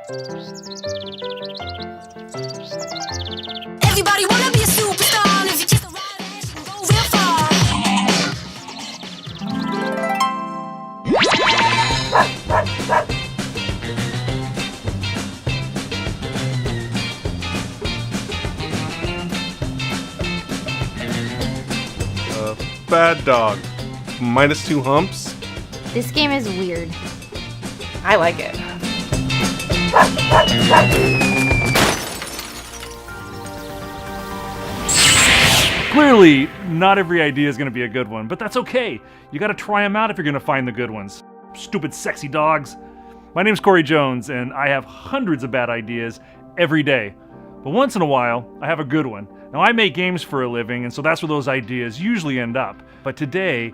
Everybody wanna be a superstar, and if you kiss the right ass, you can go real far. Bad dog. -2 humps. This game is weird. I like it. Clearly, not every idea is going to be a good one, but that's okay. You got to try them out if you're going to find the good ones. Stupid, sexy dogs. My name's Cory Jones, and I have hundreds of bad ideas every day. But once in a while, I have a good one. Now, I make games for a living, and so that's where those ideas usually end up. But today,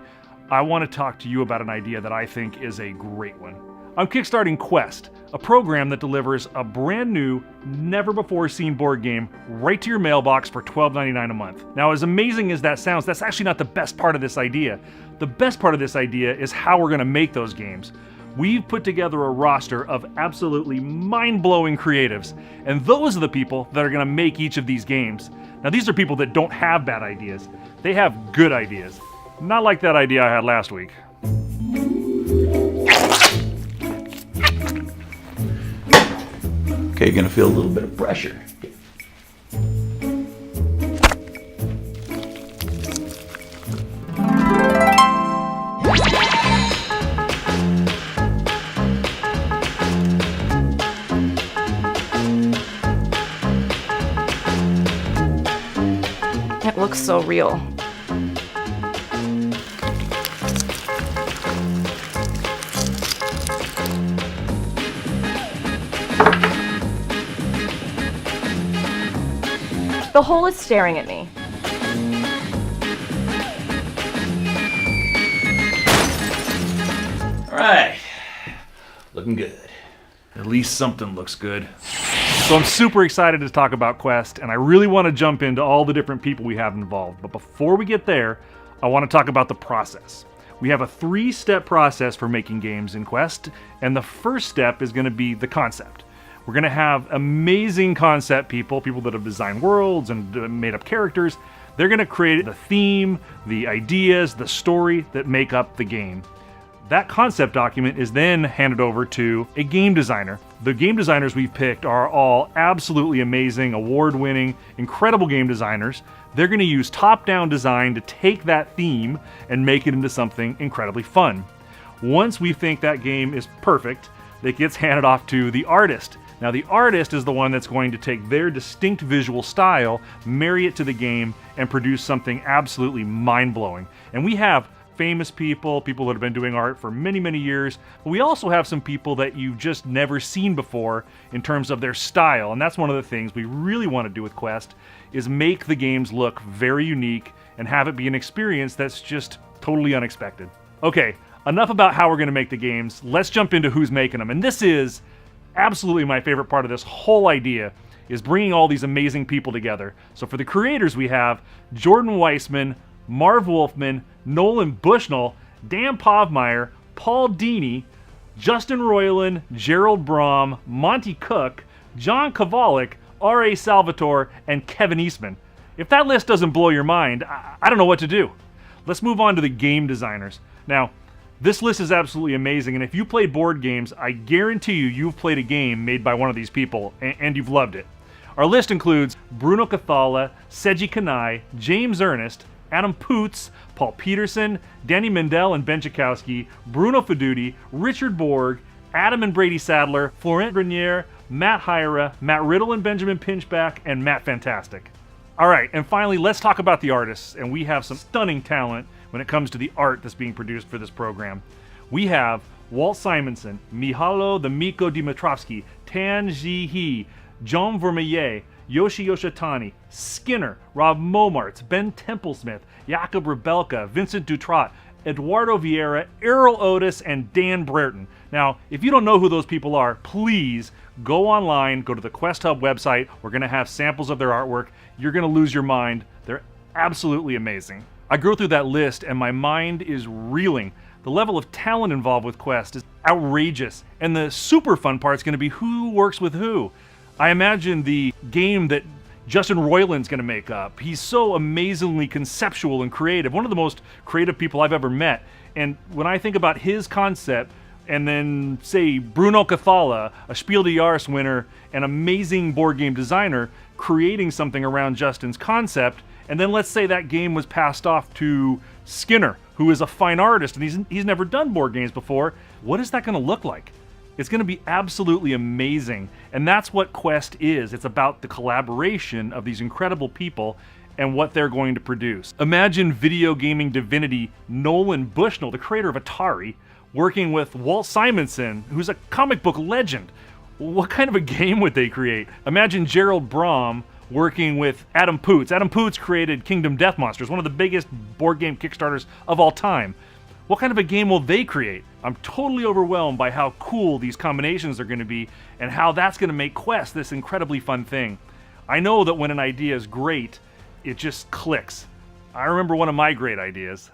I want to talk to you about an idea that I think is a great one. I'm kickstarting Quest, a program that delivers a brand new, never-before-seen board game right to your mailbox for $12.99 a month. Now, as amazing as that sounds, that's actually not the best part of this idea. The best part of this idea is how we're going to make those games. We've put together a roster of absolutely mind-blowing creatives, and those are the people that are going to make each of these games. Now, these are people that don't have bad ideas. They have good ideas. Not like that idea I had last week. Okay, you're gonna feel a little bit of pressure. It looks so real. The hole is staring at me. All right, looking good. At least something looks good. So I'm super excited to talk about Quest, and I really want to jump into all the different people we have involved. But before we get there, I want to talk about the process. We have a 3-step process for making games in Quest, and the first step is going to be the concept. We're going to have amazing concept people that have designed worlds and made up characters. They're going to create the theme, the ideas, the story that make up the game. That concept document is then handed over to a game designer. The game designers we've picked are all absolutely amazing, award-winning, incredible game designers. They're going to use top-down design to take that theme and make it into something incredibly fun. Once we think that game is perfect, it gets handed off to the artist. Now, the artist is the one that's going to take their distinct visual style, marry it to the game, and produce something absolutely mind-blowing. And we have famous people that have been doing art for many, many years, but we also have some people that you've just never seen before in terms of their style. And that's one of the things we really want to do with Quest, is make the games look very unique and have it be an experience that's just totally unexpected. Okay, enough about how we're going to make the games. Let's jump into who's making them. And this is absolutely my favorite part of this whole idea, is bringing all these amazing people together. So for the creators, we have Jordan Weissman, Marv Wolfman, Nolan Bushnell, Dan Povmeyer, Paul Dini, Justin Roiland, Gerald Brom, Monty Cook, John Kovalik, R.A. Salvatore, and Kevin Eastman. If that list doesn't blow your mind, I don't know what to do. Let's move on to the game designers. Now, this list is absolutely amazing, and if you play board games, I guarantee you've played a game made by one of these people, and you've loved it. Our list includes Bruno Cathala, Seiji Kanai, James Ernest, Adam Poots, Paul Peterson, Danny Mendel and Ben Chakowski, Bruno Feduti, Richard Borg, Adam and Brady Sadler, Florent Grenier, Matt Hyra, Matt Riddle and Benjamin Pinchback, and Matt Fantastic. All right, and finally, let's talk about the artists, and we have some stunning talent when it comes to the art that's being produced for this program. We have Walt Simonson, Mihalo the Miko Dimitrovsky, Tan Ji-hee, John Vermeer, Yoshi Yoshitani, Skinner, Rob Momartz, Ben Templesmith, Jakob Rebelka, Vincent Dutrat, Eduardo Vieira, Errol Otis, and Dan Brereton. Now, if you don't know who those people are, please go online, go to the QuestHUB website. We're going to have samples of their artwork. You're going to lose your mind. They're absolutely amazing. I go through that list and my mind is reeling. The level of talent involved with Quest is outrageous. And the super fun part's going to be who works with who. I imagine the game that Justin Roiland's going to make up. He's so amazingly conceptual and creative. One of the most creative people I've ever met. And when I think about his concept, and then say Bruno Cathala, a Spiel des Jahres winner, an amazing board game designer, creating something around Justin's concept, and then let's say that game was passed off to Skinner, who is a fine artist and he's never done board games before. What is that going to look like? It's going to be absolutely amazing. And that's what Quest is. It's about the collaboration of these incredible people and what they're going to produce. Imagine video gaming divinity Nolan Bushnell, the creator of Atari, working with Walt Simonson, who's a comic book legend. What kind of a game would they create? Imagine Gerald Brom working with Adam Poots. Adam Poots created Kingdom Death Monsters, one of the biggest board game Kickstarters of all time. What kind of a game will they create? I'm totally overwhelmed by how cool these combinations are going to be and how that's going to make Quest this incredibly fun thing. I know that when an idea is great, it just clicks. I remember one of my great ideas.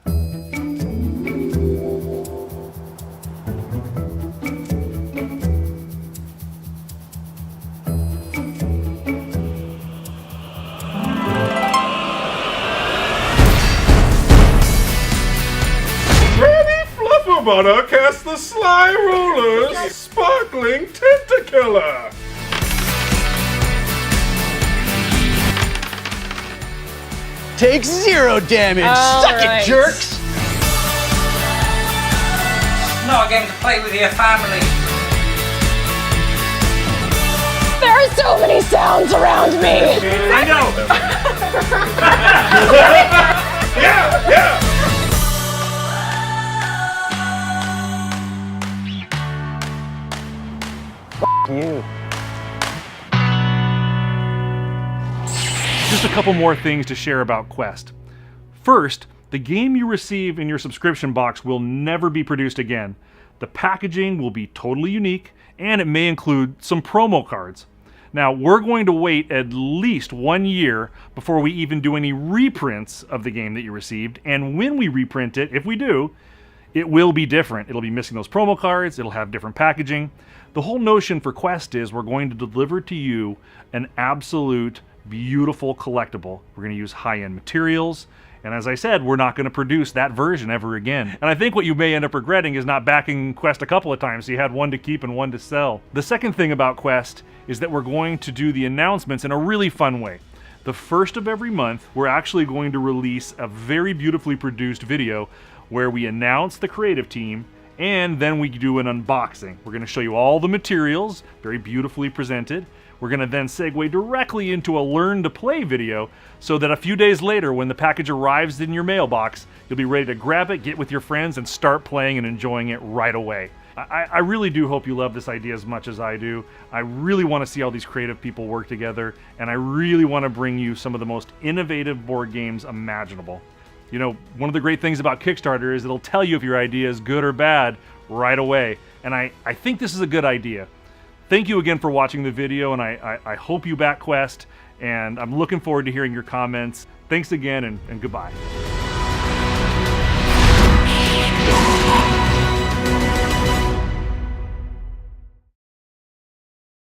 Butter cast the sly rulers, sparkling tentacula. Take 0 damage. Suck it, jerks. Not a game to play with your family. There are so many sounds around me. I know. Yeah. You. Just a couple more things to share about Quest. First, the game you receive in your subscription box will never be produced again. The packaging will be totally unique, and it may include some promo cards. Now, we're going to wait at least 1 year before we even do any reprints of the game that you received, and when we reprint it, if we do, it will be different. It'll be missing those promo cards, it'll have different packaging. The whole notion for Quest is we're going to deliver to you an absolute beautiful collectible. We're going to use high-end materials, and as I said, we're not going to produce that version ever again. And I think what you may end up regretting is not backing Quest a couple of times, so you had one to keep and one to sell. The second thing about Quest is that we're going to do the announcements in a really fun way. The first of every month, we're actually going to release a very beautifully produced video where we announce the creative team, and then we do an unboxing. We're going to show you all the materials, very beautifully presented. We're going to then segue directly into a learn to play video so that a few days later when the package arrives in your mailbox, you'll be ready to grab it, get with your friends, and start playing and enjoying it right away. I really do hope you love this idea as much as I do. I really want to see all these creative people work together, and I really want to bring you some of the most innovative board games imaginable. You know, one of the great things about Kickstarter is it'll tell you if your idea is good or bad right away. And I think this is a good idea. Thank you again for watching the video, and I hope you back Quest, and I'm looking forward to hearing your comments. Thanks again, and goodbye.